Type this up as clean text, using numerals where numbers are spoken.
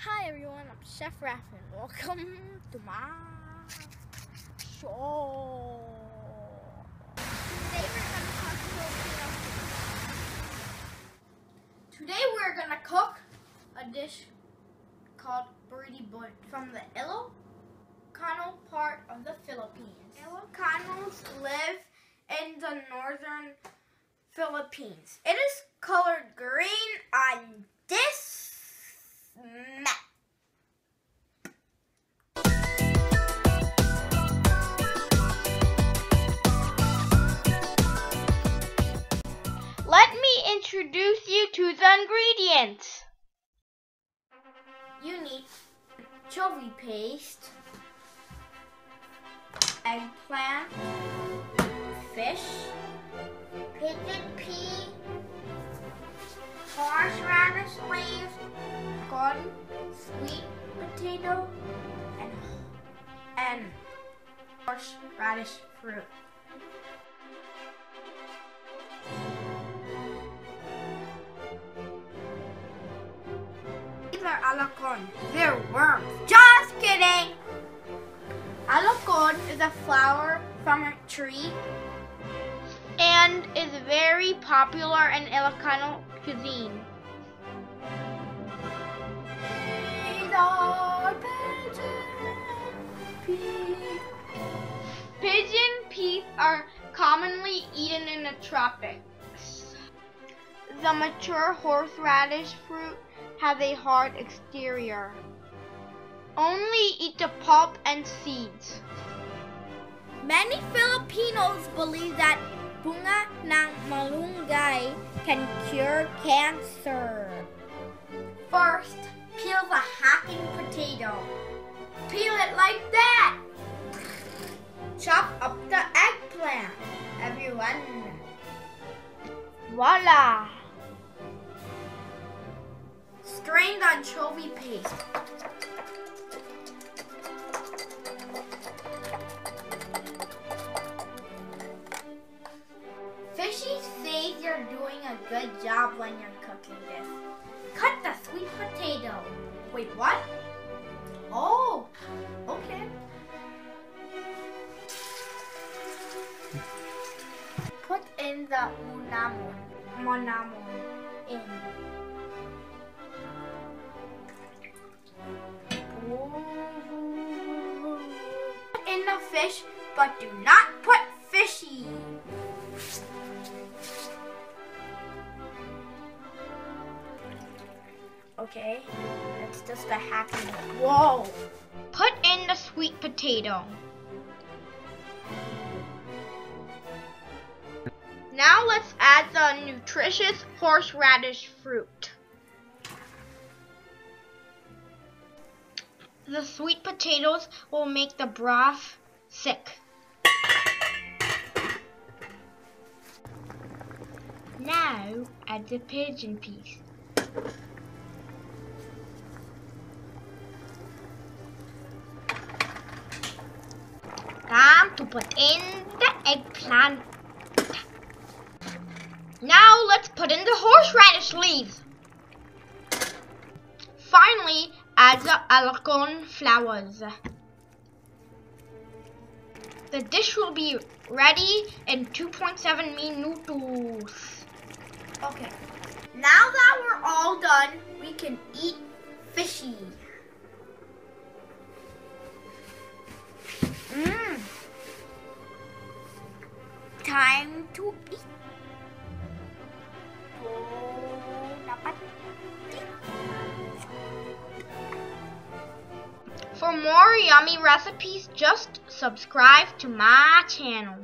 Hi everyone, I'm Chef Rafi and welcome to my show. Today we're gonna cook a dish called Buridibud from the Ilocano part of the Philippines. Ilocanos live in the northern Philippines. It is colored green on this map. Let me introduce you to the ingredients. You need anchovy paste, eggplant, fish, pigeon pea, horseradish leaves, corn, sweet potato, and horseradish fruit. These are alukon. They're worms. Just kidding! Alukon is a flower from a tree and is very popular in Ilocano cuisine. These are pigeon peas. Pigeon peas are commonly eaten in the tropics. The mature horseradish fruit has a hard exterior. Only eat the pulp and seeds. Many Filipinos believe that bunga ng Malunggay can cure cancer. First, peel the hacking potato. Peel it like that. Chop up the eggplant, everyone. Voila! Strain the anchovy paste. Fishy says you're doing a good job when you're cooking this. Cut the sweet potato. Wait, what? Oh, okay. Put in the monamon in. Put in the fish, but do not put fishy. Okay, that's just a hacking. Whoa! Put in the sweet potato. Now let's add the nutritious horseradish fruit. The sweet potatoes will make the broth thick. Now add the pigeon peas. Time to put in the eggplant. Now let's put in the horseradish leaves. Finally, add the alukon flowers. The dish will be ready in 2.7 minutes. Okay, now that we're all done, we can eat fishy. Time to eat. For more yummy recipes, just subscribe to my channel.